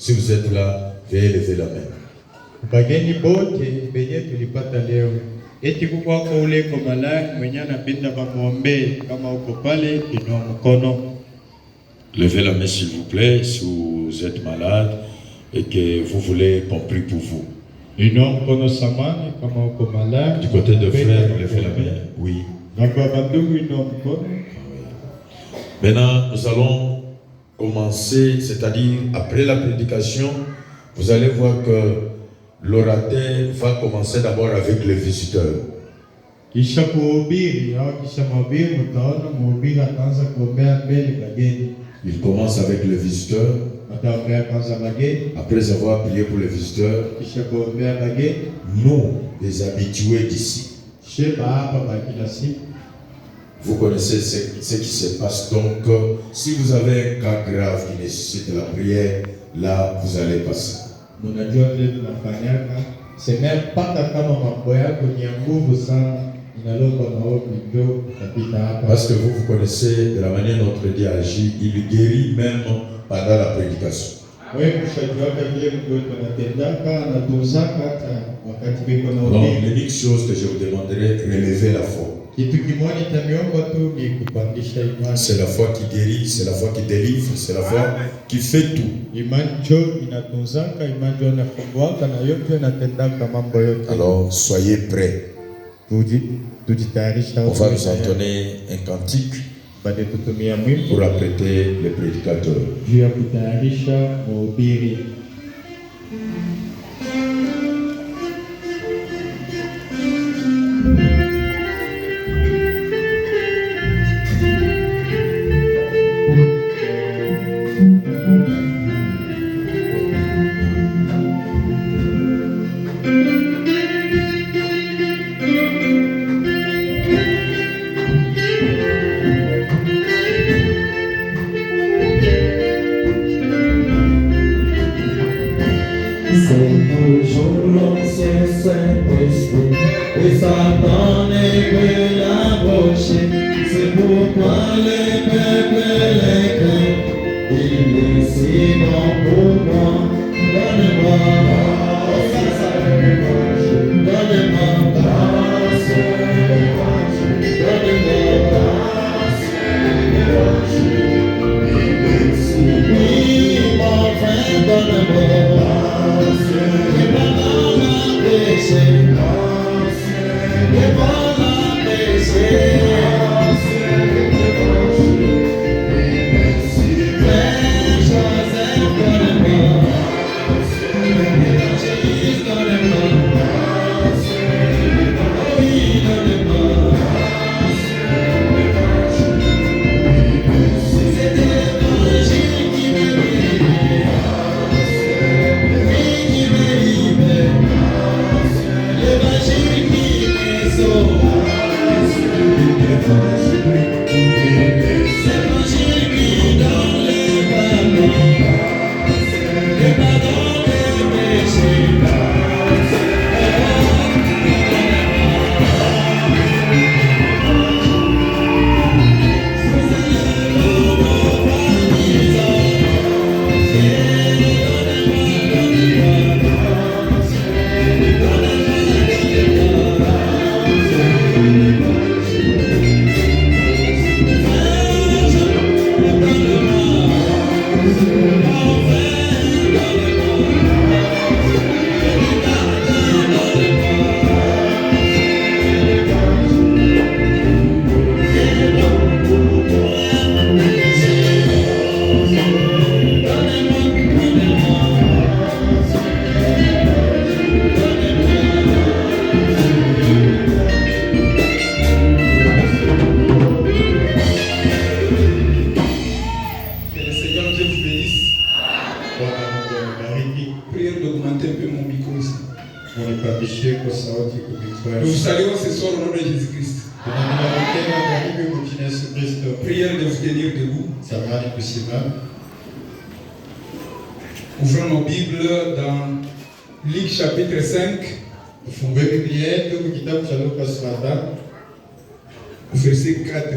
Si vous êtes là, veuillez lever la main. Bageni bote benye tulipata leo. Eti kukwako ule kwa malaki mwenye anapenda bamuombe kama uko pale inua mkono. Levez la main s'il vous plaît si vous êtes malade et que vous voulez qu'on prie pour vous. Inua mkono samani kama uko malaki. Du côté de frère, levez la main. Oui. Na baba ndugu inua mkono. Maintenant, nous allons commencer, c'est-à-dire après la prédication, vous allez voir que l'orateur va commencer d'abord avec les visiteurs. Kisha kuhubiri au kisha mahubiri mtaona mhubiri ataanza kuombea mbele bageni. Il commence avec les visiteurs. Ataombea kwanza bageni. Après avoir prié pour les visiteurs, Kisha kuombea bageni. nous, les habitués d'ici, Sheba hapa bakila siku. vous connaissez ce qui se passe. Donc, si vous avez un cas grave qui nécessite la prière, là, vous allez passer. Mnajua vile tunafanyaka. Semea mpaka kama mambo yako ni ya nguvu sana, inalomba maombi ndio utapita hapa. Parce que vous connaissez de la manière dont notre Dieu agit, il guérit même pendant la prédication. Wewe mshajuaka vile mtu anatendaka, anatunzaka hata wakati biko na Donc, ubiri. l'unique chose que je vous demanderai, relevez la foi. Kitu kimoja tamiomba tu ni kupandisha imani. C'est la foi qui guérit, c'est la foi qui délivre, c'est la foi qui fait tout. Imani jo inatunzaka, imani jo inafunguaka na yote inatendaka mambo yote. Alors, soyez prêts. Tujitayarisha. On va nous entonner un cantique Baada tutumia mwimbo pour apprêter les prédicateurs. juu ya kutayarisha mhubiri. Et Satan est veut l'approcher. C'est pourquoi les peuples les craignent. Il est si bon pour moi. Donne-moi grâce, donne-moi grâce, donne-moi grâce. Oui, mon frère, donne-moi grâce. Et pardonne ma péché. Nous saluons ce soir au nom de Jésus-Christ. Prière de vous tenir debout. Ouvrons nos Bibles dans Luc chapitre 5. Verset 4.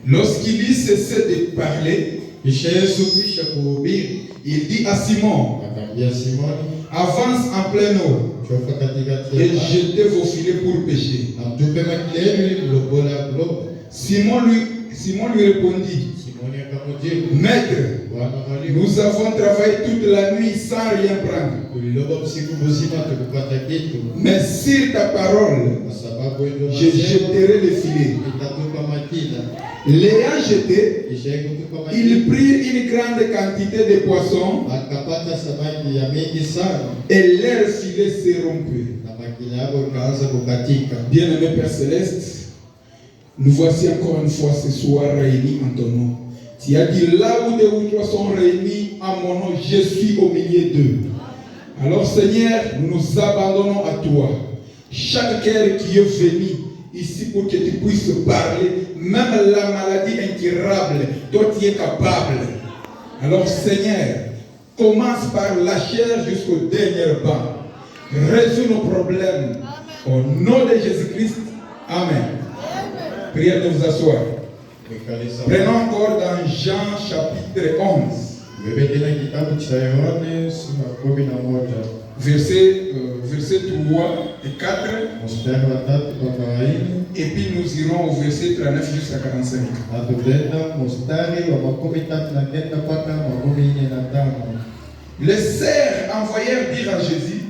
Lorsqu'il eut cessé de parler, Kisha Yesu kisha kuhubiri, il dit à Simon, akamwambia Simoni, avance en pleine eau choka katikati et ya maji, jetez vos filets pour pêcher. na mtupe makile yenu ili mlokola kuloba. Simon lui répondit, Simoni akamjibu, Maître, Bwana mwalimu, nous avons travaillé toute la nuit sans rien prendre. tuliloba usiku mzima tukupata kitu, Mais sur ta parole, kwa sababu ndio je jeterai les filets. itatupa makila. L'ayant jeté, Kisha kutupa makila, il prit une grande quantité de poissons akapata samaki ya mingi sana, et leur filet s'est rompu. na makila yao ikaanza kukatika. Bien-aimé Père Céleste, nous voici encore une fois ce soir réunis en ton nom. Tu as dit là où deux ou trois sont réunis en mon nom, je suis au milieu d'eux. Alors Seigneur, nous nous abandonnons à toi. Chaque cœur qui est venu ici pour que tu puisses parler, même la maladie incurable, toi tu es capable. Alors Seigneur, commence par la chair jusqu'au dernier banc. Résous nos problèmes. Au nom de Jésus-Christ. Amen. Prière de vous asseoir. Prenons encore dans Jean chapitre 11. Bebe tena kitabu cha Yohane sura 11 Verset 3 et 4. mstari wa 3 mpaka wa 4, Et puis nous irons au verset 39 jusqu'à 45. na tutaenda mstari wa 39 mpaka 45. Les serfs envoyèrent dire à Jésus,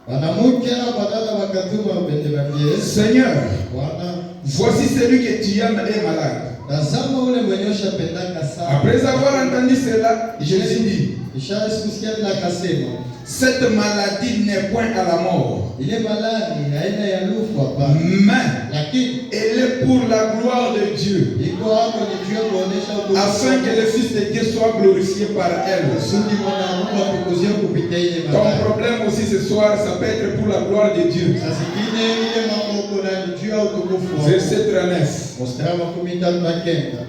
Wanamke badala wakatuma mbele Seigneur, Bwana, voici celui que tu aimes est malade. tazama ule mwenye ushapendaka sana. Après avoir entendu cela, Jésus dit, Kisha sikusikia bila akasema, cette maladie n'est point à la mort, ile malali haina ya lufu hapa, mais lakini elle est pour la gloire de Dieu, iko hapo ni juu ya kuonesha utukufu, afin que le Fils de Dieu soit glorifié par elle. kusudi mwana wa Mungu atukuzwe kupitia ile Ton malali. problème aussi ce soir, ça peut être pour la gloire de Dieu. Sasa zingine ile mambo kuna ni juu ya utukufu wako. Verset 39. Mstari wa 19.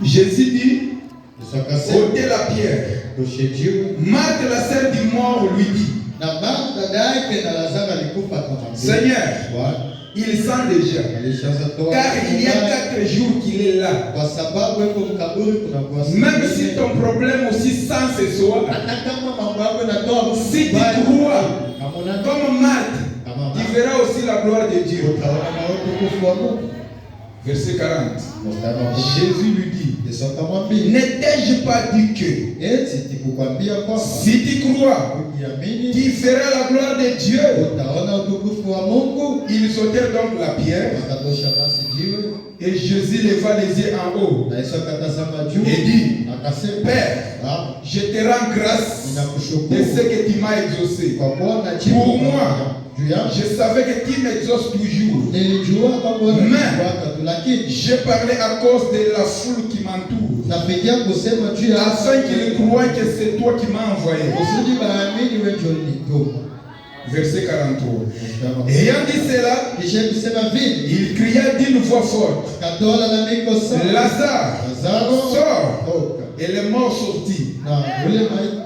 Jésus dit, Isakasema ôtez la pierre. tushijiwe Marthe, la sœur du mort, lui dit, na dada yake na Lazaro alikufa kama Seigneur, Bwana il sent déjà, alishaanza toa, car il y a 4 jours qu'il est là. kwa sababu yuko mkaburi kuna kwa Même si ton problème aussi sent ce soir, hata kama mambo yako yanatoa si tu crois, kama una comme Marthe, tu verras aussi la gloire de Dieu. utaona na utukufu wa Mungu. Verset 40. Mstari wa Jésus lui dit, Yesu akamwambia, n'ai-je pas dit que eti tikukwambia kwamba si tu crois, ukiamini tu verras la gloire de Dieu. utaona utukufu wa Mungu. Ils ôtèrent donc la pierre Wakatosha basi jiwe et Jésus leva les yeux en haut na Yesu akatazama juu et dit, akasema, Père, Baba, je te rends grâce de ninakushukuru ce que tu m'as exaucé. kwa kuwa najibu Pour moi, juu yangu. je savais que tu m'exauces toujours. Nilijua kwamba unanifuata tu, lakini J'ai parlé à cause de la foule qui m'entoure, nafikia kusema juu ya afin qu'ils croient que c'est toi qui m'as envoyé. kusudi baamini wewe ndio ulinituma. Verset 43. Ayant dit cela, Kisha kusema vile il cria d'une voix forte, katoa lalamiko sana, Lazare, Lazaro sors. toka, Et le mort sortit. na ule maiti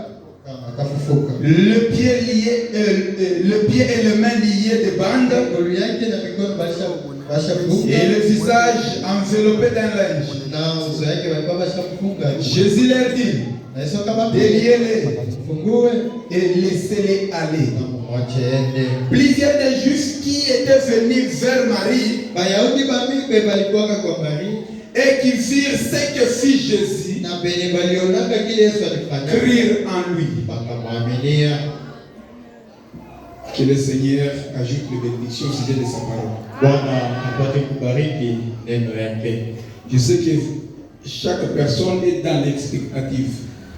akafufuka, Le pied et les mains liés de bandes, miguu yake na mikono bashafunga, et le visage enveloppé d'un linge. na uso yake walikuwa bashafunga. Jésus leur dit, Na Yesu akamwambia, déliez-les fungue et laissez-les aller. na mwache ende. Plusieurs des Juifs qui étaient venus vers Marie Bayahudi bamikwe balikuwa kwa Maria et qui virent ce que fit Jésus, na penye balionaka kile Yesu alifanya, crurent en lui. bakamwaminia. Que le Seigneur ajoute les bénédictions au sujet de sa parole. Bwana apate kubariki neno yake. Je sais que chaque personne est dans l'expectative.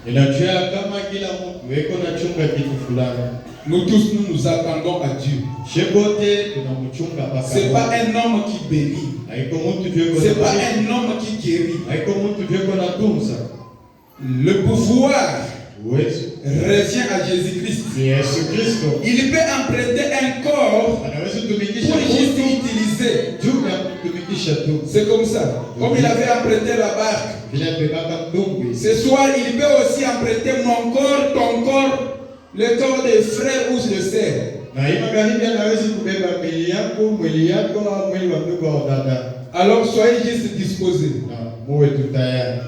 Ninajua kama kila mtu weko na chunga kitu fulani. Nous tous, nous attendons à Dieu. Shebote tunamchunga paka. Ce n'est pas un homme qui bénit. Haiko mtu jeko. Ce n'est pas un homme qui guérit. Haiko mtu jeko na tunza. Le pouvoir Uwezo revient à Jésus-Christ. ni Yesu Kristo. Il peut emprunter un corps Anaweza pour tumikisha juste mtu utiliser. juu ya kutumikisha tu. C'est comme ça. Comme il avait emprunté la barque. Vile bebaka mdungwi. Ce soir, il peut aussi emprunter mon corps, ton corps, le corps des frères ou de sœurs. Na hii magharibi anaweza kubeba mwili yako au mwili wa ndugu au dada. Alors soyez juste disposés. Na muwe tu tayari.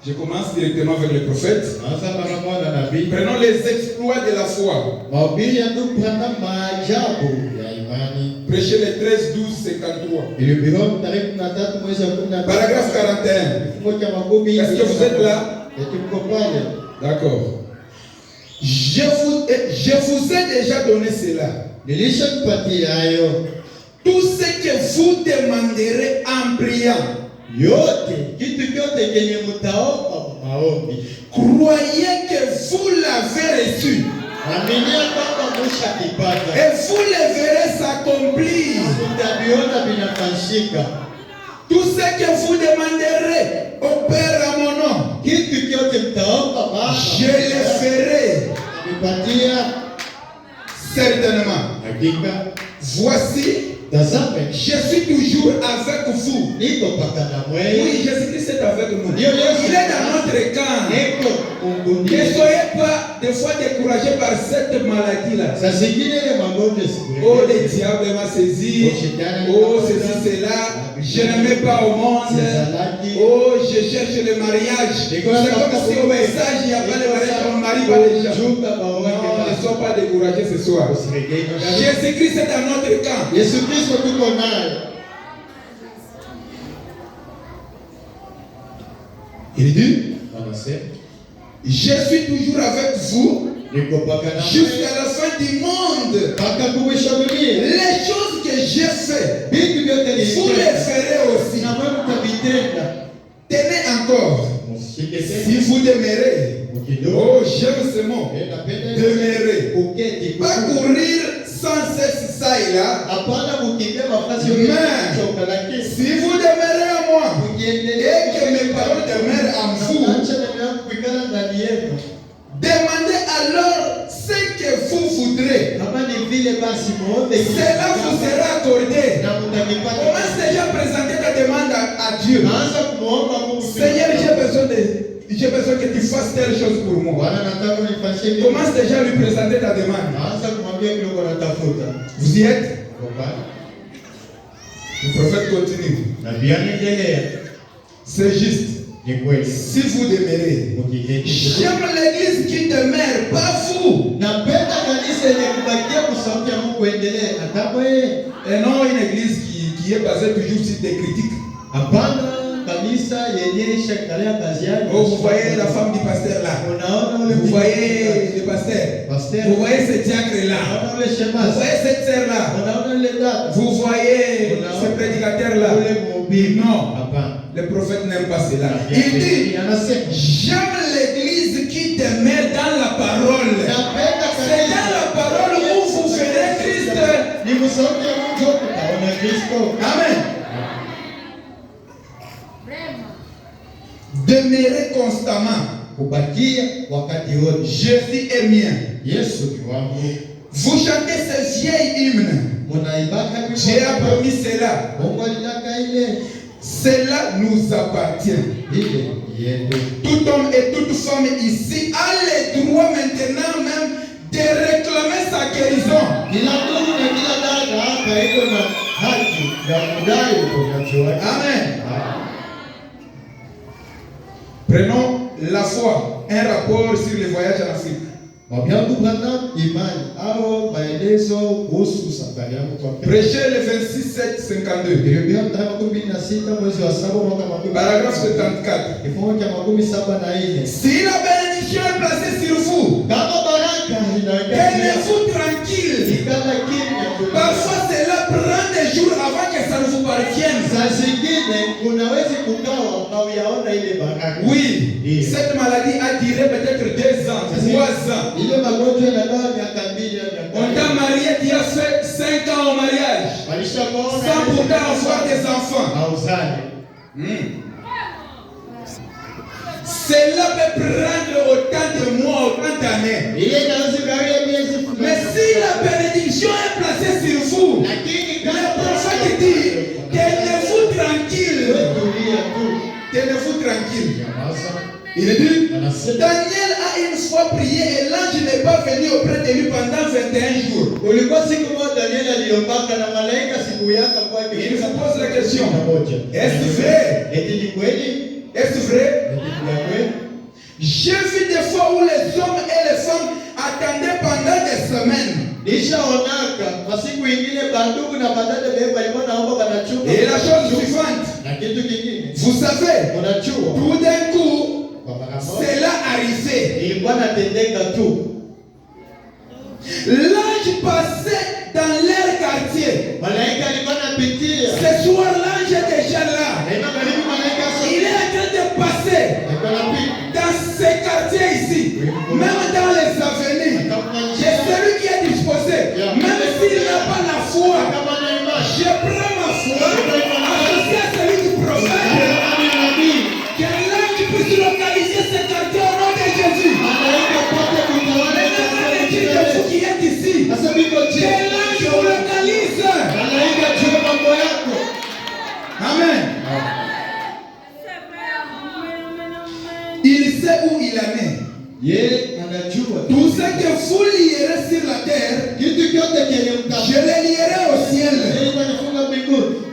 Je commence directement avec le prophète. Anza mara moja na nabii. Prenons les exploits de la foi. Mahubiri ya ndugu Branham, maajabu ya imani. Prêchez les 13-12-53. Ilihubiriwa tarehe 13 mwezi wa 12. Paragraphe 41. Kifungo cha makumi. Est-ce que vous êtes là? Eti mko pale? D'accord. Je vous ai déjà donné cela. Nilishakupatia hayo. Tout ce que vous demanderez en priant. Yote, kitu kyote kenye mtaomba maombi. Croyez que vous l'avez reçu. Aminia kwamba mshakipata. Et vous le verrez s'accomplir. Mtaviona vinafanyika. Tout ce que vous demanderez au Père à mon nom, Kitu kyote mtaomba Baba, je le ferai. nipatia Certainement. hakika. Voici, Tazame, je suis toujours avec vous. niko pakana Oui, mwe. Jésus-Christ est avec nous. Il Ndio Yesu. est dans notre camp. Niko Ne munguni. soyez pas des fois découragés par cette maladie-là. Saa zingine ile magonjwa Oh, le siku. diable m'a saisi. Oh, ceci, cela. Je ne mets pas au monde. Oh, je cherche le mariage. C'est comme si au message, il n'y a pas de mariage. On ne marie pas les gens. Non, ne sois pas découragés ce soir. Jésus-Christ est dans notre camp. Yesu Kristo tuko naye. Il dit, Anasema, je suis toujours avec vous niko pakana jusqu'à la fin du monde. mpaka kuisha dunia. Les choses que j'ai fait, Vitu vyote vous les ferez aussi. na wewe mtavitenda. Tenez encore. Mshike Si vous demeurez, oh, j'aime ce mot. Demeurer. Uketi Pas courir sans cesse ça et là. hapana kukimbia mafasi Mais choka, lakini si vous demeurez à moi et ukiendelea que mes paroles demeurent en vous, acha na kuikala ndani yenu. demandez alors ce que vous voudrez. Kama ni vile basi muombe, Cela vous sera accordé. na mtakipata. Commence déjà à présenter ta demande à Dieu. Anza kumuomba Mungu. Seigneur, j'ai besoin que tu fasses telle chose pour moi. Bwana, nataka unifanyie hivi. Commence déjà à lui présenter ta demande. Anza kumwambia kile uko natafuta. Vous y êtes? Baba, Le prophète continue. na pia niendelea. C'est juste. Ni kweli. Si vous demeurez, Mkiketi. j'aime l'église qui demeure, pas vous. Napenda kanisa yenye kubakia kusauti ya Mungu endelee. Hata wewe. Et non une église qui est basée toujours sur des critiques. Hapana kanisa yenye shakalia kazi yake. Oh, vous voyez la femme du pasteur là. Unaona ule Vous voyez le pasteur. pasteur. Vous voyez ce diacre là. Unaona ule Vous shemasi. voyez cette sœur là. Unaona ule dada. Vous voyez ce prédicateur là. Ule mhubiri. Non, Hapana. le prophète n'aime pas cela. Il dit, Anasema j'aime l'église qui demeure dans la parole. napenda C'est kanisa. dans la parole où vous verrez Christ. Ni msauti ya Mungu utaona Kristo. Amen. Demeurez constamment. Kubakia wakati wote. Jésus est mien. Yesu ni wangu. Vous chantez ces vieilles hymnes. Munaibaka J'ai promis cela. Mungu alitaka ile. Cela nous appartient. Ile yende. Tout homme et toute femme ici a le droit maintenant même de réclamer sa guérison. Kila ndugu na kila dada hapa iko na haki ya kudai uponyaji wake. Amen. Prenons la foi, un rapport sur le voyage en Afrique. Mabyangu Branham imani au maelezo kuhusu safari yangu kwa Kenya. Prêchez le 26-7-52. Nilihubiri tarehe 16 mwezi wa 7 mwaka wa 2000. Paragraphe 74. Kifungu cha 74. Si la bénédiction est placée sur vous, Kama baraka inaongea tenez-vous tranquille. ikala kimya. Parfois cela prend des jours avant que ça ne vous parvienne. Saa zingine unaweza kukawa na uyaona ile baraka. Oui, Oui. cette maladie a duré peut-être 2 ans, 3 ans. Ile magonjwa yanakaa miaka 2 au miaka On t'a marié, tu as fait 5 ans au mariage, Walishakuona sans pourtant avoir des enfants. hauzani. Cela peut prendre autant de mois, autant d'années. Ile inaweza kuwa miezi Mais si la bénédiction est placée sur vous, lakini le prophète dit, tenez-vous tranquille. tulia tu. Tenez-vous tranquille. Nyamaza. Il dit, Anasema Daniel a une fois prié et l'ange n'est pas venu auprès de lui pendant 21 jours. ulikuwa siku moja Daniel aliombaka na malaika siku yake kwake. Il vous pose la question, Moja. est-ce vrai? Eti ni kweli? Est-ce vrai? J'ai vu des fois où les hommes et les femmes attendaient pendant des semaines. Et la chose suivante, vous savez, tout d'un coup, cela arrivait. L'ange passait dans leur quartier. Ce soir, l'ange est déjà là. Il est en train de passer dans ces quartiers ici, même dans les avenirs. C'est celui qui est disposé, même s'il n'a pas la foi. Je prends ma foi, associé à celui qui prophète, que l'ange puisse localiser ce quartier au nom de Jésus. Vous qui êtes ici, que l'ange vous localise. Amen. Il sait où il en est. Tout ce que vous lierez sur la terre, je le lierai au ciel.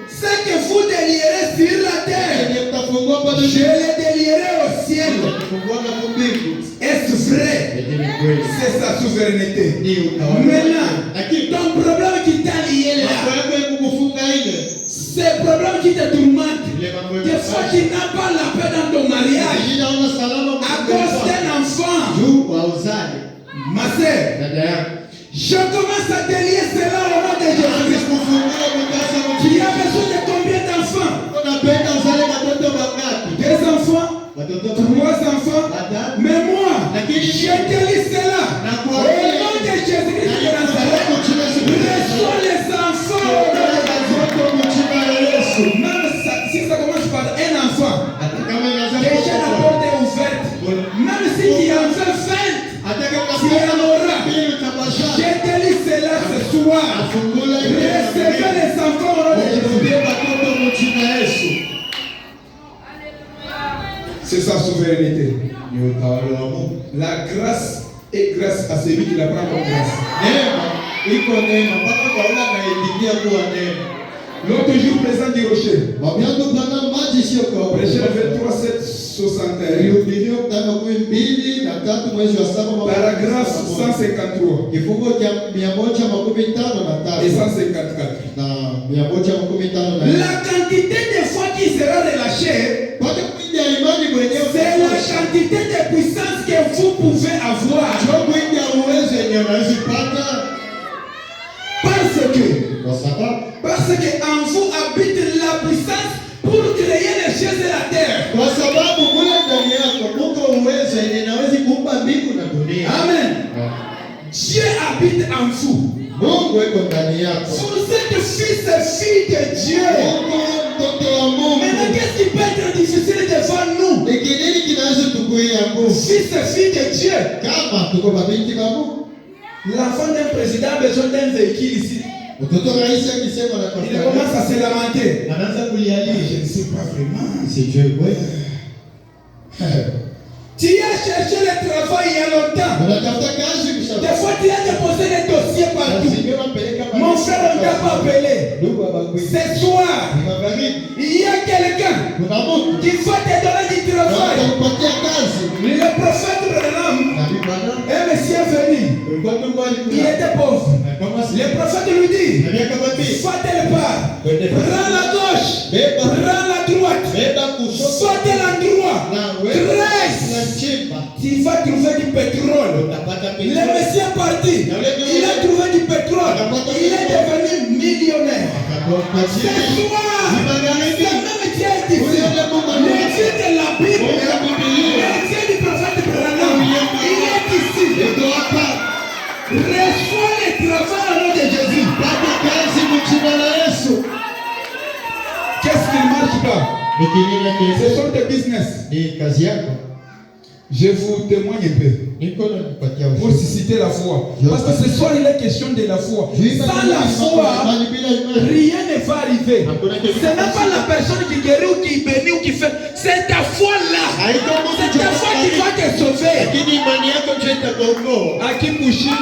Ce que vous délierez sur la terre, je le délierai au ciel. Est-ce vrai? C'est sa souveraineté. Maintenant, ton problème qui t'a lié là, c'est le problème qui te tourmente. Des fois, tu n'as pas la paix dans ton mariage à cause d'un enfant. Ma sœur, je commence à délier cela au nom de Jésus. Tu as besoin de combien d'enfants? 2 enfants? 3 enfants? Mais moi, je délie cela au nom de Jésus-Christ de Nazareth. Reçois les enfants au nom de Jésus. Même si ça commence par un enfant, déjà la porte est ouverte. Même si tu en fais 20, tu en auras. Je délie cela ce soir. Recevez les enfants au nom de Jésus. C'est sa souveraineté. La grâce est grâce à celui qui la prend comme grâce. L'autre jour, président du Rocher, prêché le 23 7 61, paragraphe 153 et 154. La quantité de foi qui sera relâchée, c'est la quantité de puissance que vous pouvez avoir. Parce que en vous habite la puissance pour créer les choses de la terre. Amen. Dieu habite en vous. Vous êtes fils et filles de Dieu. Maintenant, qu'est-ce qui peut être difficile devant nous? Fils et filles de Dieu. L'enfant d'un président a besoin d'un véhicule ici. Il commence à se lamenter. Je ne sais pas vraiment. C'est Dieu. Tu as cherché le travail il y a longtemps. Des fois, tu as déposé les dossiers partout. Mon frère, on ne t'a pas appelé. Ce soir, il y a quelqu'un qui va te donner du travail. Le prophète Branham, un monsieur venu, il était pauvre. Le prophète lui dit, soit tel part, prends la gauche, prends la droite, soit tel endroit, tu vas trouver du pétrole. Le monsieur est parti, il a trouvé du pétrole, il est devenu millionnaire. Ce soir, c'est même Dieu est ici. Le Dieu de la Bible, le Dieu du prophète Branham, il est ici. Reçois le travail au nom de Jésus. Qu'est-ce qui ne marche pas? Ce sont des business. Je vous témoigne un peu pour susciter la foi. Parce que ce soir il est question de la foi. Sans la foi, rien ne va arriver. Ce n'est pas la personne qui guérit ou qui bénit ou qui fait. C'est ta foi là. C'est ta foi qui va te sauver. Akipushi.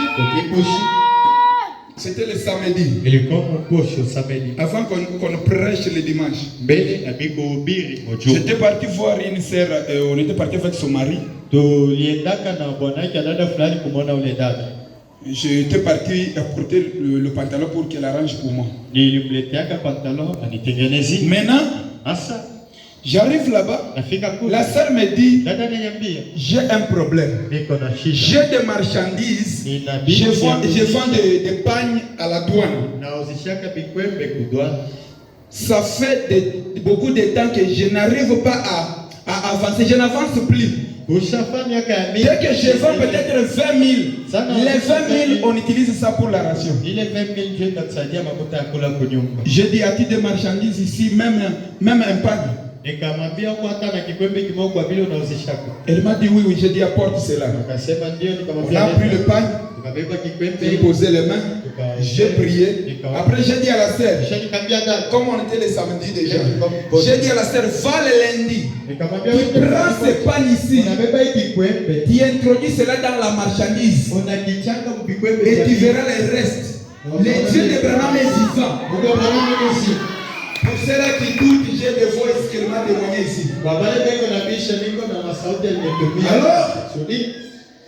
C'était le samedi. Ilikuwa mposho samedi. Avant qu'on prêche le dimanche. Mbele na kuhubiri mjumbe. J'étais parti voir une sœur, on était parti avec son mari. Tuliendaka na bwanake dada fulani kumwona ule dada. J'étais parti apporter le pantalon pour qu'elle arrange pour moi. Nilimleteaka pantalon anitengenezi. Maintenant, asa j'arrive là-bas. La sœur me dit, j'ai un problème. J'ai des marchandises. Je vends des pagnes à la douane. Ça fait beaucoup de temps que je n'arrive pas à avancer. Je n'avance plus. Dès que je vends peut-être 20 000, les 20 000, on utilise ça pour la ration. Je dis, as-tu des marchandises ici, même un pagne? Elle m'a dit oui, j'ai dit apporte cela. On a pris le pagne, j'ai posé les mains, j'ai prié. Après j'ai dit à la sœur, comme on était le samedi déjà, j'ai dit à la sœur, va le lundi, tu prends ce pagne ici, tu introduis cela dans la marchandise et tu verras le reste. Le Dieu de Branham est vivant. Pour ceux-là qui doutent, j'ai des voix qu'il m'a témoigné ici. Alors,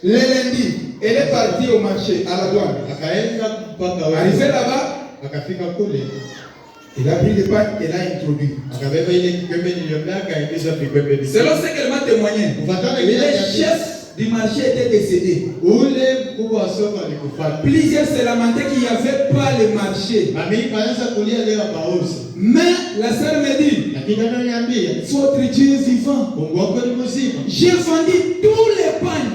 le lundi, elle est partie au marché, à la douane. Arrivée là-bas, elle a pris le pain, elle a introduit. Selon ce qu'elle m'a témoigné, les chefs du marché étaient décédés. Plusieurs se lamentaient qu'il n'y avait pas le marché. Mais la sœur me dit, votre Dieu est vivant. J'ai vendu tous les pains.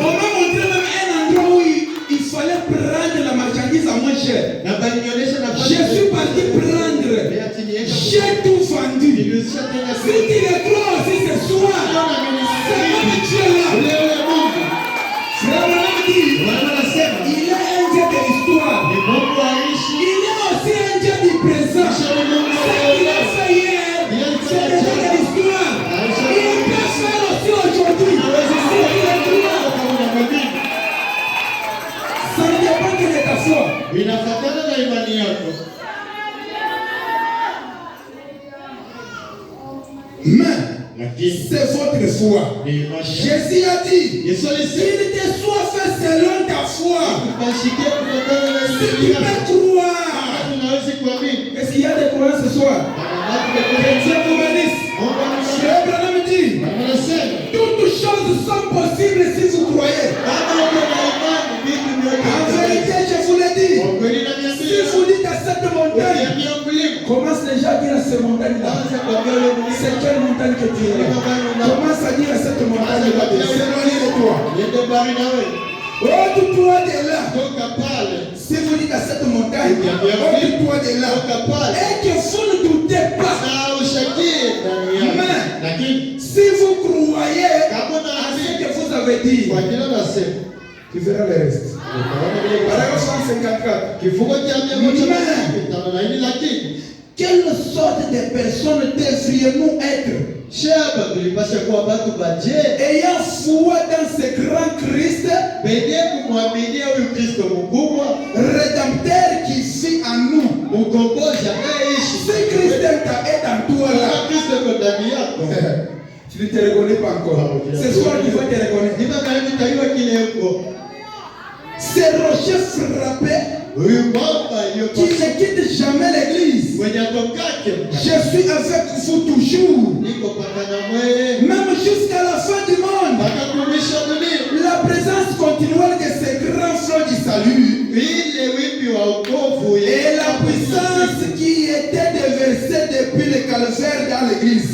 On m'a montré même un endroit où il fallait prendre la marchandise à moins cher. Je suis parti prendre. J'ai tout vendu. Si tu le crois aussi ce soir, c'est comme Dieu là. Frère Branham dit, il est un Dieu de l'histoire. Il est aussi un Dieu du présent. Ce qu'il a fait hier, c'est déjà de l'histoire. Il peut faire aussi aujourd'hui. Si tu le crois, ça ne dépend que de ta foi. Mais c'est votre foi. Jésus a dit, s'il te soit fait selon ta foi, si tu peux croire. Est-ce qu'il y a des croyants ce soir? Que Dieu vous bénisse. Frère Branham dit, toutes choses sont possibles si vous croyez. En vérité, je vous l'ai dit, si vous dites à cette montagne, commence déjà à dire à cette montagne-là, c'est quelle montagne que tu es là? Commence à dire à cette montagne-là, s'éloigner de toi. Ôte-toi de là. Si vous dites à cette montagne, ôte-toi de là. Et que vous ne doutez pas. Mais si vous croyez à ce que vous avez dit, tu verras le reste. Paragraphe 154. Quelle sorte de personnes devrions-nous être? Ayant foi dans ce grand Christ, rédempteur qui vit en nous. Si Christ est en toi là, tu ne te reconnais pas encore. Ce soir tu vas te reconnaître. Ces rochers frappés qui ne quittent jamais l'église. Je suis avec vous toujours, même jusqu'à la fin du monde. La présence continuelle de ces grands flots du salut et la puissance qui était déversée depuis le calvaire dans l'église.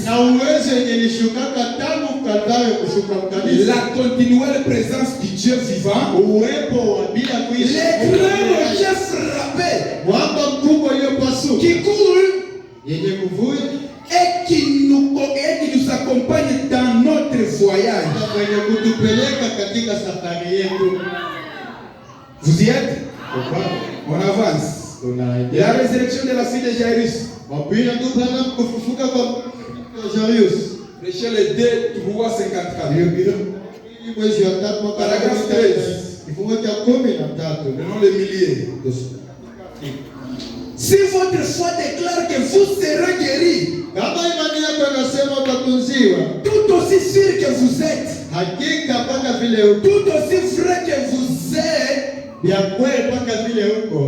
La continuelle présence du Dieu vivant. Les grands rochers frappés qui coulent et qui nous accompagnent dans notre voyage. Vous y êtes? On avance. La résurrection de la fille de Jairus. Prêchez le 2, 3, 54. Paragraphe 13. Kifungo cha 13. Maintenant les milliers. Si votre foi déclare que vous serez guéris, Kama imani yako inasema utatunziwa, tout aussi sûr que vous êtes, hakika mpaka vile uko, tout aussi vrai que vous êtes, ya kweli mpaka vile uko,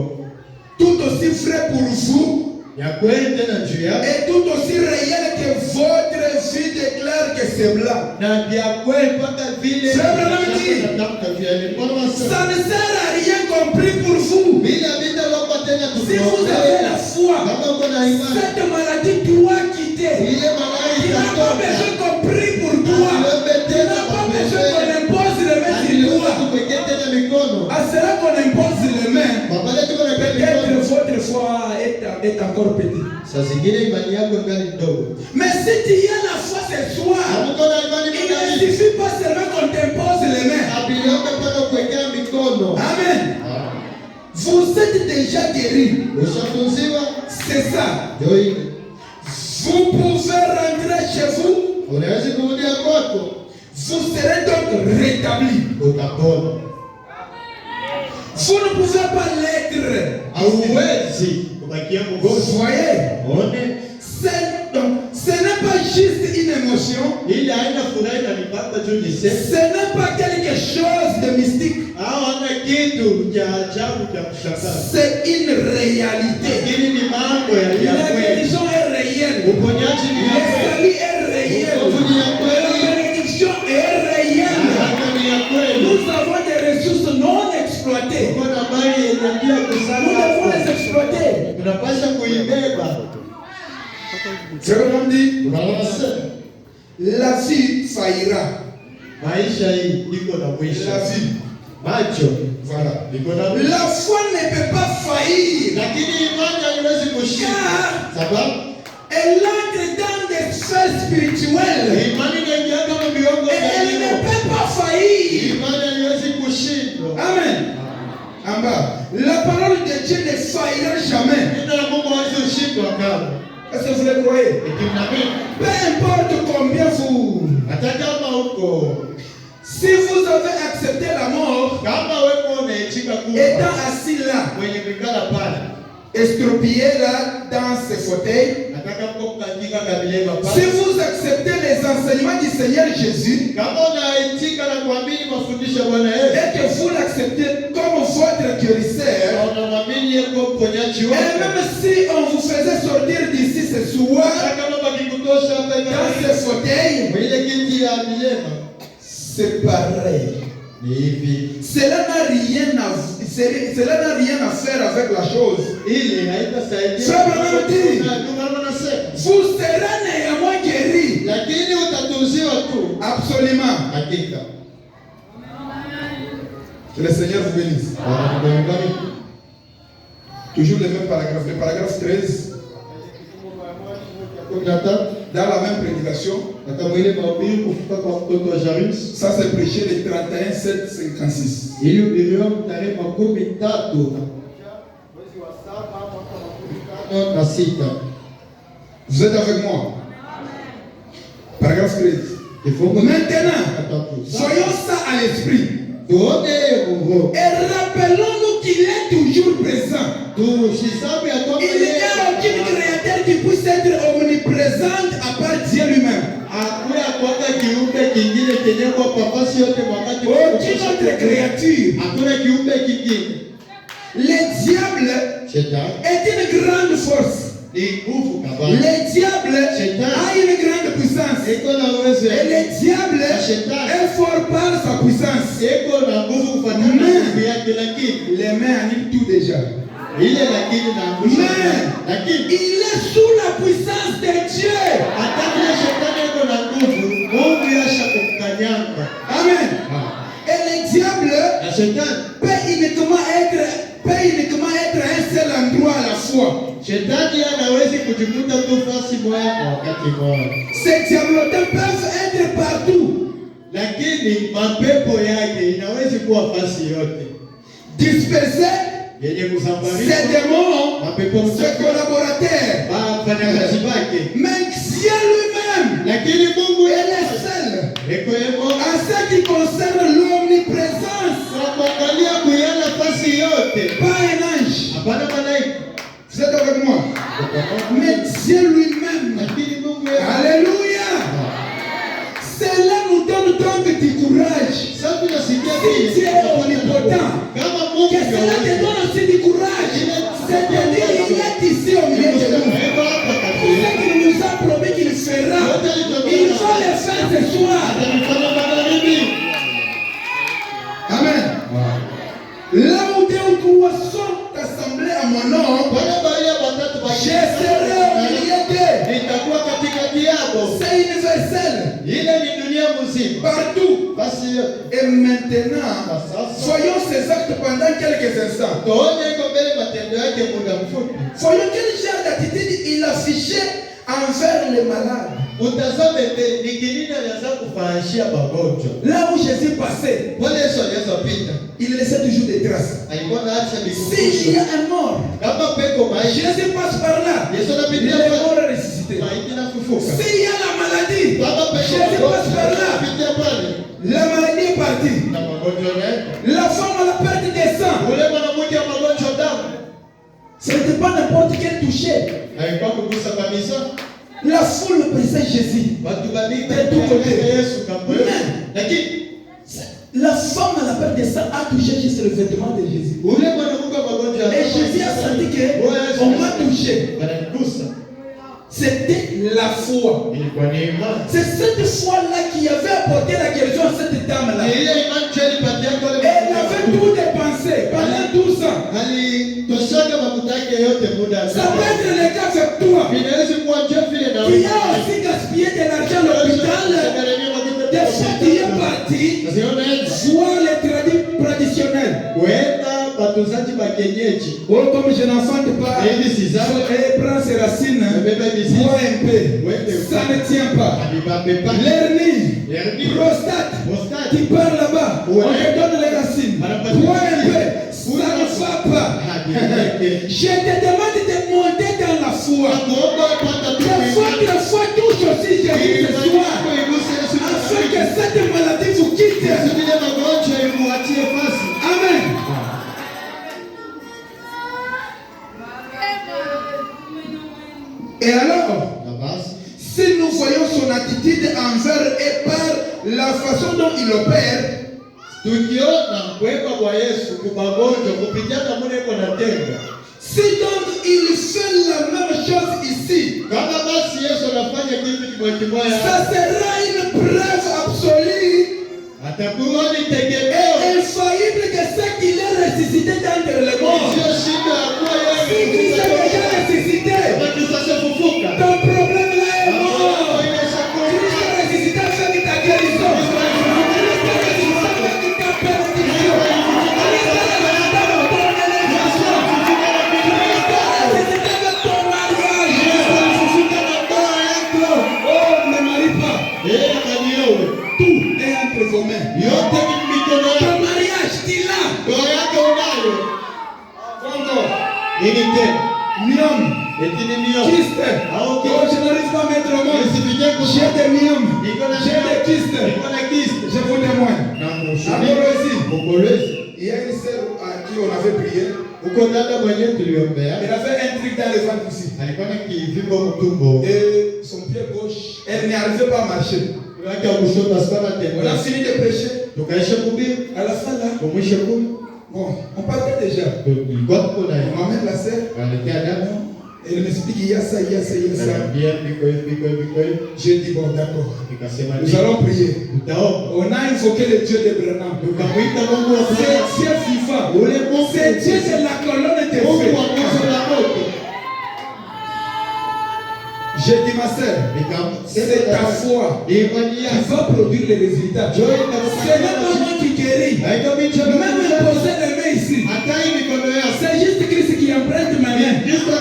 tout aussi vrai pour vous, ya kweli tena juu yako, et tout aussi réel que votre vie déclare que c'est blanc. na vya kweli mpaka vile Sema na mimi. natamka vya ile. Mbona wasema? Ça ne sert à rien compris pour vous. Bila vita wako tena Si vous avez la foi, kama uko na imani, cette maladie doit quitter. ile malai Tu n'as pas besoin compris pour toi. Tu n'as pas besoin qu'on impose les mains sur toi. kupekea tena mikono. À cela qu'on impose les mains, Mabale tuko na peut-être mikono. votre foi est encore petite. Saa zingine imani yako ngali ndogo. Mais si tu as la foi ce soir, Uko na imani il ne mnani? suffit pas seulement qu'on t'impose les mains. Abiliombe mpaka kuwekea mikono. Amen. Vous êtes déjà guéris. Ushatunziwa? C'est ça. Ndio ile. Vous pouvez rentrer chez vous. Unaweza kurudia kwako, Vous serez donc rétabli. utapona. Vous ne pouvez pas l'être. Hauwezi kubakia Vous mgonjwa. voyez, One, ce n'est pas juste une émotion. ile haina furaha inanipata juu ni Ce sasa. n'est pas quelque chose de mystique. Hao hana kitu cha ajabu cha kushangaza. C'est une réalité. Lakini ni mambo ya La kweli. guérison est réelle. Uponyaji ni Le ya kweli. salut est réel. Wokovu ni ya La kweli. bénédiction est réelle. Baraka ni ya kweli. Nous avons des ressources non exploitées. Uko na mali yenye pia Nous kusana devons hapa. les exploiter. Tunapaswa kuibeba. C'est comme dit, Unaona sasa? la vie faillira. Maisha hii iko na mwisho. La vie. Macho Voilà. iko na mwisho. La foi ne peut pas faillir. Lakini imani haiwezi kushinda. Sababu Elle entre dans des sphères spirituelles. imani inaingia kama miongo Et elle ne ya peut pas faillir. imani haiwezi kushindwa. Amen. En bas. La parole de Dieu ne faillira jamais. Neno la Mungu hawezi kushindwa kamwe. Est-ce que vous le croyez? Ikimnabii Peu importe combien vous. hata kama uko Si vous avez accepté la mort, kama wewe unaitika étant kufa assis là, mwenye mikala pale, estropié là dans ce fauteuil, nataka mko kuandika kabileva si pale. vous acceptez les enseignements du Seigneur Jésus, Kama unaitika na kuamini mafundisho ya Bwana Yesu, et que vous l'acceptez comme votre guérisseur, na unamwamini yeye kwa mponyaji et wako, même si on vous faisait sortir d'ici ce soir, hata kama bakikutosha hapa dans ce hivi fauteuil, ile kiti ya milema c'est pareil. ni hivi, Cela n'a rien à faire avec la chose. ili haitasaidia. Sasa Bwana mtii. Na ndio maana nasema, Vous serez néanmoins guéri. lakini utatunziwa tu. Absolument. Hakika. Que le Seigneur vous bénisse. Toujours le même paragraphe, le paragraphe 13. Dans la même prédication, ça c'est prêché le 31 7 56. Vous êtes avec moi? Paragraphe 13. Maintenant, voyons ça à l'esprit. Et rappelons-nous qu'il est toujours présent. Il n'y a aucun créateur qui puisse être omniprésent à part Dieu lui-même. Aucune autre créature. Le diable est une grande force. Le diable a une grande puissance. Et le diable est fort par sa puissance. Les mains animent tout déjà. Mais il est sous la puissance de Dieu. Amen. Et le diable peut uniquement être un seul endroit à la fois. Shetani anawezi kujikuta tu fasi moja kwa wakati mmoja. Ces diablotins peuvent être partout. Lakini mapepo yake inawezi kuwa fasi yote. Disperser Yenye kusambarisha ces démons, mapepo ses collaborateurs. wafanyakazi wake. Mais Dieu lui-même, Lakini Mungu il est seul. eko yemo En ce qui concerne l'omniprésence, kwa Mais Dieu lui-même. Alléluia. Cela nous donne donc du courage. Si Dieu est omnipotent, que cela te donne aussi du courage. C'est-à-dire qu'il est ici au milieu de nous. Tout ce qu'il nous a promis qu'il fera, il va le faire ce soir. Amen. Là où deux ou trois sont assemblés à mon nom, je serai au milieu d'eux. C'est universel. Partout. Et maintenant, voyons ces actes pendant quelques instants. Voyons quel genre d'attitude il affichait envers les malades. Là où Jésus passait, il laissait toujours des traces. S'il y a un mort, Jésus passe par là, il est mort ressuscité. S'il y a la maladie, Jésus passe par là, la maladie est partie. La femme a la perte des sangs. Ce n'était pas n'importe quel toucher. La foule pressait Jésus de tous côtés. La femme à la perte des sangs a touché juste le vêtement de Jésus. Et Jésus a senti qu'on m'a touché. C'était la foi. C'est cette foi-là qui avait apporté la guérison à cette dame-là. Elle avait tout dépensé pendant 12 ans. Ça peut être le cas avec toi. Qui a aussi gaspillé de l'argent à l'hôpital. Des fois tu es parti voir les traditionnels. Oh, comme je n'enfante pas, et prends ses racines, vois un peu, ça ne tient pas. L'hernie, prostate, qui part là-bas, on te donne les racines, vois un peu, ça ne va pas. Je te demande de monter dans la foi. Des fois touche aussi Jésus ce soir, afin que cette maladie vous quitte. Amen. Et alors, si nous voyons son attitude envers et par la façon dont il opère, si donc il fait la même chose ici, ça sera une preuve absolue et infaillible que ce qu'il est ressuscité d'entre les morts. Si Christ est déjà ressuscité, ton problème là est mort. Christ est ressuscité avec ta guérison. Christ est ressuscité avec ta bénédiction. Christ est ressuscité avec ton élévation. Christ est ressuscité avec ton mariage. Oh, ne marie pas. Tout est entre vos mains. Ton mariage, tu l'as. Myome. Kyste. Oh, je n'arrive pas à mettre au monde. J'ai des myomes. J'ai des kystes. Je vous témoigne. Il y a une sœur à qui on avait prié. Elle avait un truc dans le ventre ici. Et son pied gauche, elle n'arrivait pas à marcher. On a fini de prêcher. À la fin là, bon, on partait déjà. On m'amène la sœur. Elle m'explique qu'il y a ça, il y a ça, il y a ça. J'ai dit bon d'accord. Nous allons prier. On a invoqué le Dieu de Branham. C'est Dieu vivant. C'est Dieu de la colonne de feu. J'ai dit ma sœur, c'est ta foi qui va produire les résultats. C'est même pas moi qui guéris. Même imposer les mains ici. C'est juste Christ qui emprunte ma main. C'est même pas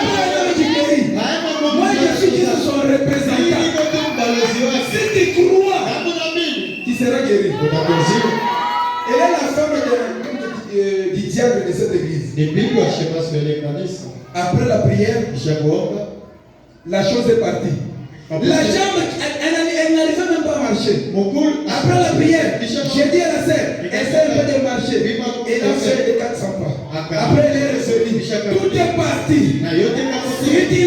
moi qui guéris. Moi je suis juste son représentant. Si tu crois, tu seras guéri. Elle est la femme du diable de cette église. Après la prière, la chose est partie. La jambe, elle n'arrivait même pas à marcher. Après la prière, j'ai dit à la sœur, essaie un peu de marcher. Elle a fait les 400 pas. Après elle est revenue. Tout est parti. Si tu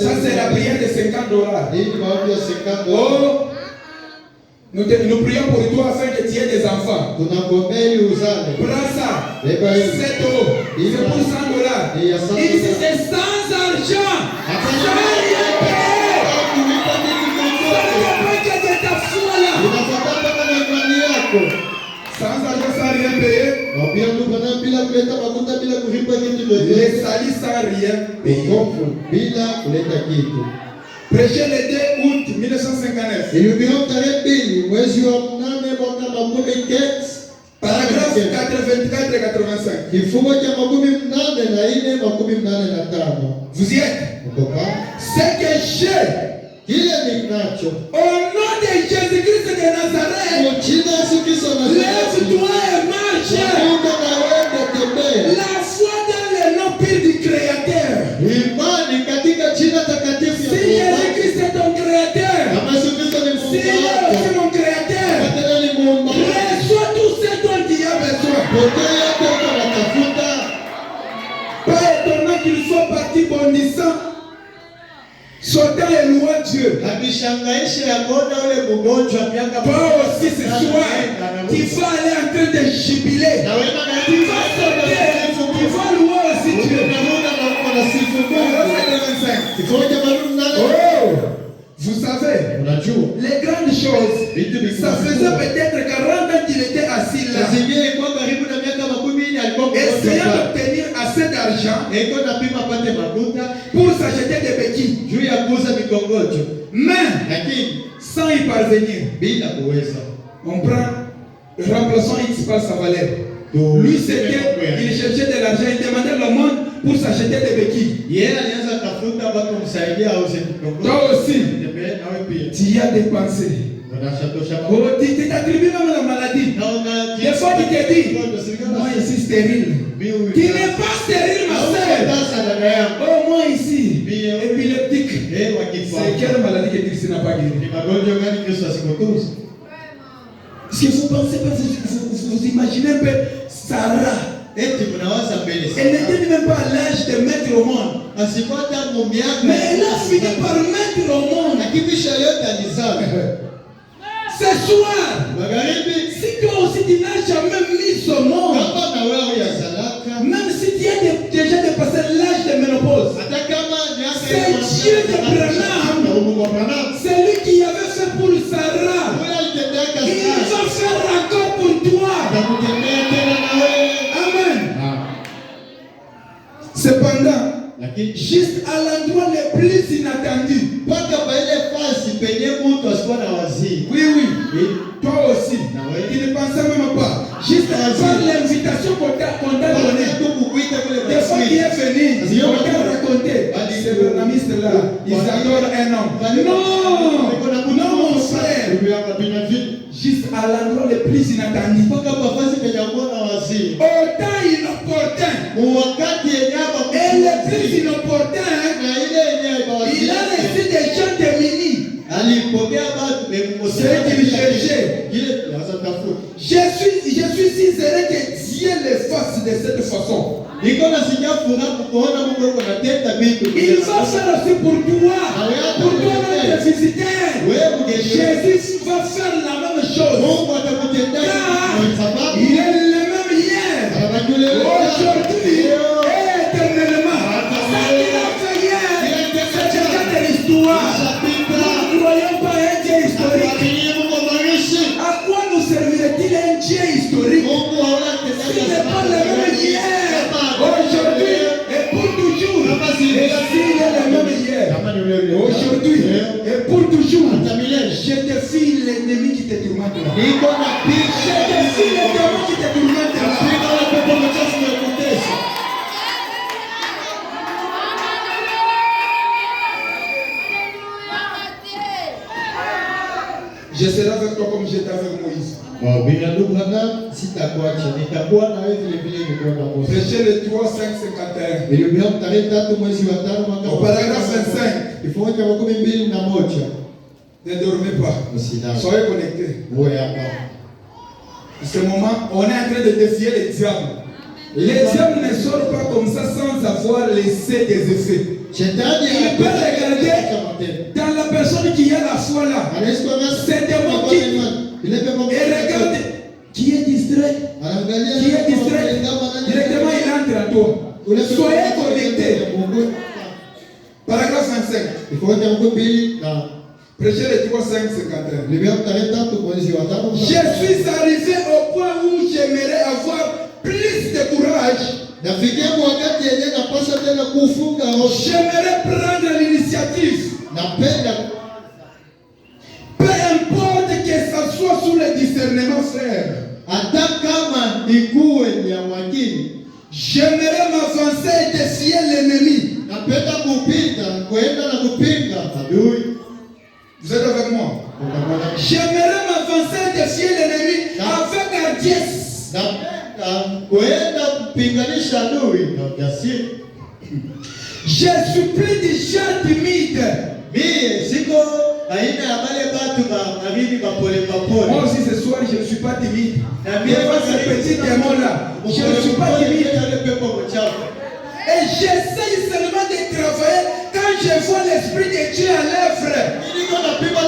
Ça, c'est la prière de $50. Hii ni maombi ya $50. Oh, nous prions pour toi afin que tu aies des enfants. Tunakuombea ili uzale. Prends ça. Beba hii. $7. C'est pour $100. Hii ya $100. Ici, c'est sans argent. Sans rien payer. Ça ne pas que de ta foi là. Unafuata kama imani yako. Sans argent, sans rien payer. Mwambie mtu bwana bila kuleta makuta bila kulipa kitu chochote. Les salis sans rien payer. Ukofu bila kuleta kitu. Prêché le 2 août 1959. Ilihubiriwa tarehe 2 mwezi wa 8 mwaka 1985. Paragraphe 84 et 85. Kifungo cha 84 na 85. Vous y êtes? Mkopa. Ce que j'ai, Kile ninacho. au nom de Jésus-Christ de Nazareth, Kwa jina la Yesu Kristo wa Nazareti. lève-toi et marche. Mungu na wewe tembea. La foi dans le nom pire du Créateur. Imani katika jina takatifu Si ya Mungu. Jésus-Christ est ton Créateur, Kama Yesu Kristo ni si il Mungu est wako. aussi mon Créateur, Tena ni Mungu. reçois tout ce dont tu as besoin. Pokea yote unatafuta. Pas étonnant qu'il soit parti bondissant, sautant et louant Dieu. Havishangaishe ya kuona ule mgonjwa miaka. Toi aussi ce soir, tu vas aller en train de jubiler. Na wewe na Tu vas sauter, tu vas louer aussi Dieu. Oh, vous savez, les grandes choses, ça faisait peut-être 40 ans qu'il était assis là, essayant d'obtenir assez d'argent pour s'acheter des béquilles, mais sans y parvenir. On prend, remplaçons X par sa valeur. Lui, c'était, il cherchait de l'argent, il demandait le monde pour s'acheter des béquilles. Toi aussi, tu y as dépensé. Oh, tu t'attribues même la maladie. Des fois, tu te dis, moi ici stérile. Tu n'es pas stérile, ma soeur. Oh, moi ici, épileptique. C'est quelle maladie que Christ n'a pas guéri? Si vous pensez, vous imaginez un peu Sarah. Elle n'était même pas à l'âge de mettre au monde. Mais elle a fini par mettre au monde. Ce soir, si toi aussi tu n'as jamais mis au monde, même si tu as déjà dépassé l'âge de ménopause, c'est Dieu de Branham, c'est lui qui avait fait pour Sarah. Il va faire encore pour toi. Amen. Cependant, juste à l'endroit le plus inattendu. Oui, oui. Toi aussi. Tu ne pensais même pas. Juste par l'invitation qu'on t'a donnée. Des fois qui est venu, on t'a raconté. C'est Branhamiste là. Ils adorent un homme. Non, mon frère. Juste à l'endroit le plus inattendu. Autant inopportun. Et le plus inopportun, il a laissé des gens démunis. C'est qu'il cherchait. Je suis si zélé que Dieu les fasse de cette façon. Il va faire aussi pour toi notre visiteur. Jésus va faire la même chose. Car il est le même hier, aujourd'hui et éternellement. Ça qu'il a fait hier, c'est déjà de l'histoire. Nous ne croyons pas un Dieu historique. À quoi nous servirait-il un Dieu historique s'il n'est pas le même hier, aujourd'hui et pour toujours? Et s'il est le même hier, aujourd'hui et pour toujours, je défie l'ennemi qui te tourmente là. Je défie le démon qui te tourmente là. Je serai avec toi comme j'étais avec Moïse. Prêchez le 3, 5, 51. Au paragraphe 25. Ne dormez pas. Soyez connectés. Ce moment, on est en train de défier les diables. Les hommes ne sortent pas comme ça sans avoir laissé des effets. Il peut regarder dans la personne qui a la foi là. C'est des mots qui. Et regarde qui est distrait. Qui est distrait. Directement il entre à toi. Soyez connectés. Paragraphe 25. Prêchez les 3:5-51. Je suis arrivé au point où j'aimerais avoir plus de courage. J'aimerais prendre l'initiative. Peu importe que ça soit sous le discernement, frère. J'aimerais m'avancer et défier l'ennemi. Vous êtes avec moi? J'aimerais m'avancer et défier l'ennemi avec hardiesse. Je suis plus déjà timide. Moi aussi ce soir je ne suis pas timide. Devant ce petit démon là, je ne suis pas timide. Et j'essaye seulement de travailler quand je vois l'Esprit de Dieu à l'œuvre.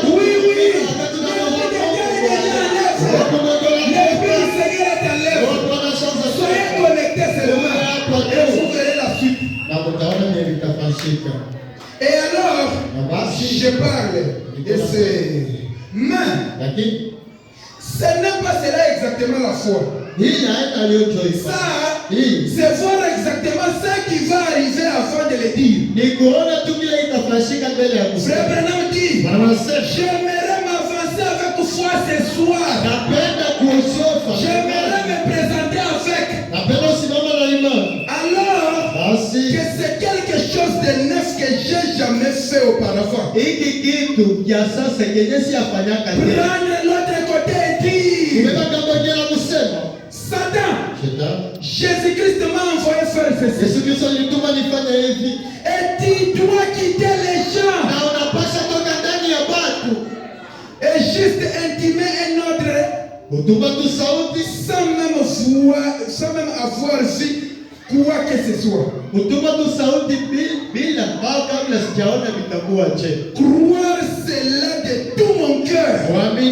Oui, oui. L'Esprit de Dieu est déjà à l'œuvre. L'Esprit du Seigneur est à l'œuvre. Soyez connectés seulement et vous verrez la suite. Et alors, je parle de ces mains. Ce n'est pas cela exactement la foi. Ça, c'est voir exactement ce qui va arriver avant de le dire. Frère Branham dit, j'aimerais m'avancer avec foi ce soir. J'aimerais me présenter avec. Alors, que c'est quelque chose de neuf que j'ai jamais fait auparavant. Prendre l'autre côté et dire, Satan, Jésus-Christ m'a envoyé faire ceci. Et tu dois quitter les gens. Et juste intimer un autre. Sans même avoir vu quoi que ce soit. Croire cela de tout mon cœur. Et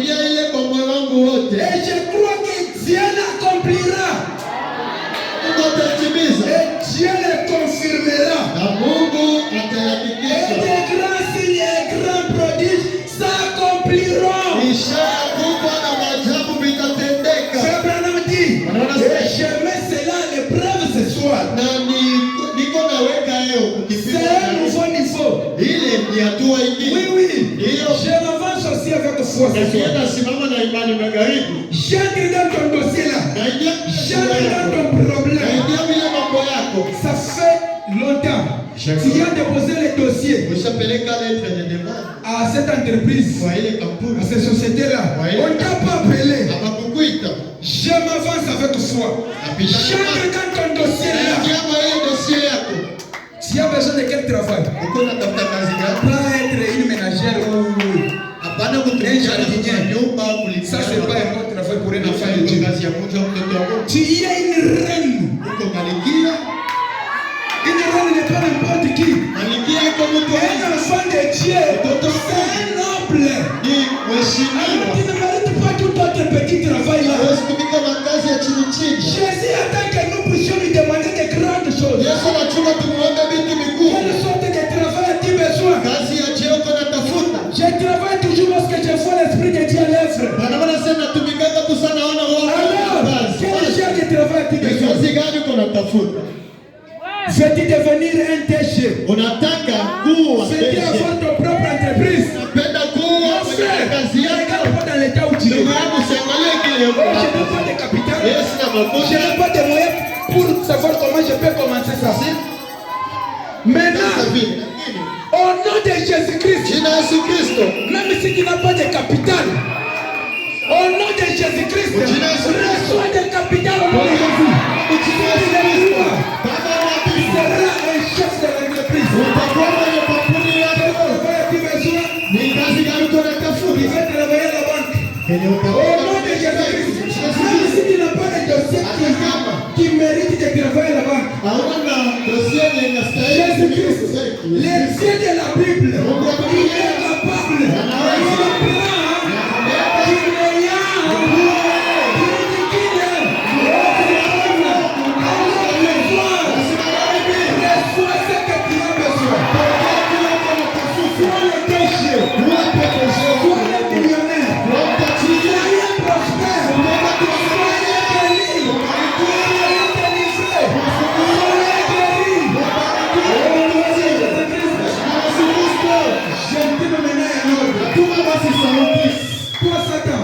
je crois que Dieu l'accomplira. Et Dieu le confirmera. Et des grands signes et grands prodiges s'accompliront. Frère Branham dit, et je mets cela à l'épreuve ce soir. C'est un nouveau niveau. Oui, oui. Je m'avance aussi avec foi ce soir. J'entre dans ton dossier là. J'entre dans ton problème. Ça fait longtemps. Tu as déposé le dossier à cette entreprise, à cette société-là. On ne t'a pas appelé. Je m'avance avec foi. J'entre dans ton dossier-là. Tu as besoin de quel travail? Pas être une ménagère ou un jardinier. Ça, c'est pas un bon travail pour un enfant de Dieu. Tu es une reine. Une reine n'est pas n'importe qui. Un enfant de Dieu, c'est un noble. Alors tu ne mérites pas tout autre petit travail là. Jésus attend que nous puissions lui demander de grandes choses. Quelle sorte de travail as-tu besoin? Je travaille toujours lorsque je vois l'Esprit de Dieu à l'œuvre. Alors, quel genre de travail as-tu besoin? Veux-tu devenir un DG? Veux-tu avoir ton propre entreprise? Mon frère, regarde pas dans l'état où tu es. Je n'ai pas de capital. Je n'ai pas de moyens pour savoir comment je peux commencer ça. Maintenant, au nom de Jésus-Christ, même si tu n'as pas de capital, au nom de Jésus-Christ, reçois des capital au nom de Jésus. Tu seras un chef de l'entreprise. Tu vas travailler à la banque. Au nom de Jésus-Christ, même si tu n'as pas de dossier qui mérite de travailler, Les dieux de la Bible, il est capable.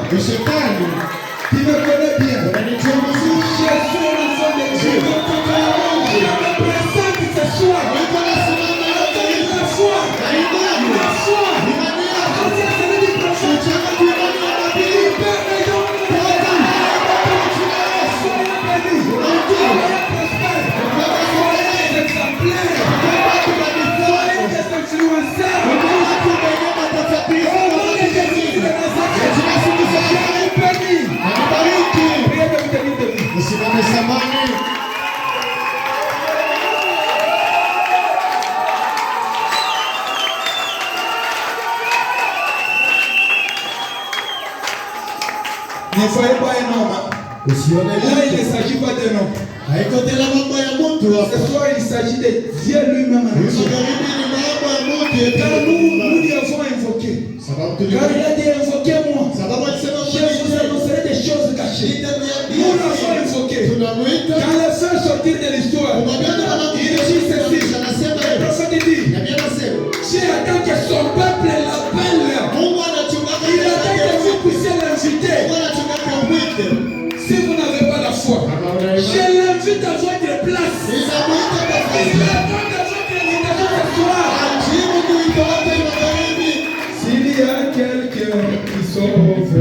Le Satan, tu me connais bien. unanijua vizuri. Je suis l'enfant de Dieu. Je me présente ce soir. Niko nasimama hapa Avec hivi. la foi. Na imani. La foi. Imani yako. Ancien celui du prophète. Utaka kuimani ya nabii. Il peut rayon de la vie. Soyez bénis. Soyez prospères. Soyez des exemplaires. Soyez des influenceurs. Au nom de Jésus de Nazareth. Soyez bénis. Priez de vous tenir debout. Usimame samani. Ne voyez pas un homme. Usione Là, il ne mtu. s'agit pas d'un homme. Haiko tena mambo ya mtu hapa. Ce soir, il s'agit de Dieu lui-même. Hizo magharibi ni mambo ya mtu Car yetu. nous lui avons invoqué. Sababu Car il tulikuwa a dit invoquez-moi. sababu alisema Je vous annoncerai des choses cachées. Nous l'avons invoqué. tunamuita Quand les frères sortirent de l'histoire, il dit ceci. anasema Le prophète dit nabii anasema Dieu attend que son peuple l'appelle. Mungu anachungaga Il attend que vous puissiez l'inviter. Mungu anachungaga umwite. Si vous n'avez pas la foi, Kama una je imani l'invite à votre place. nitamuita Il tafadhali. attend de votre invitation ce soir. Ajibu kuita watu wa magharibi. S'il y a quelqu'un qui sauve,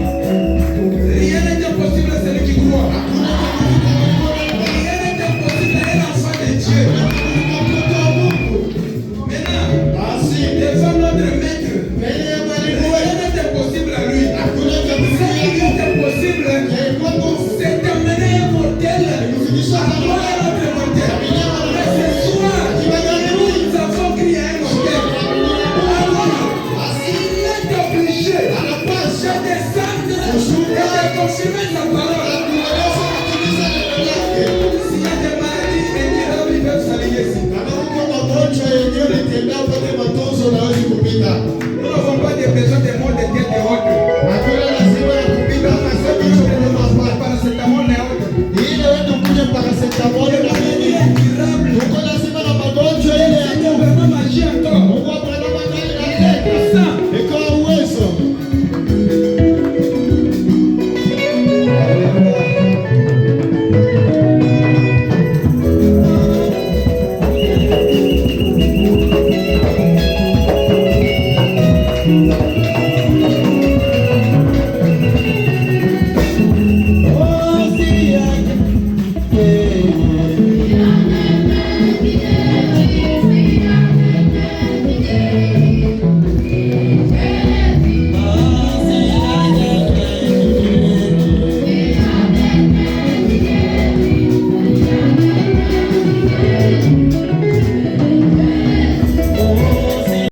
rien n'est impossible à celui qui croit. Rien n'est impossible à un enfant de Dieu. Maintenant, devant notre maître, rien n'est impossible à lui. Ce qui est impossible, c'est d'amener un mortel à voir un autre mortel. Mais ce soir, nous avons crié à un mortel. Alors, il est obligé de descendre et de confirmer sa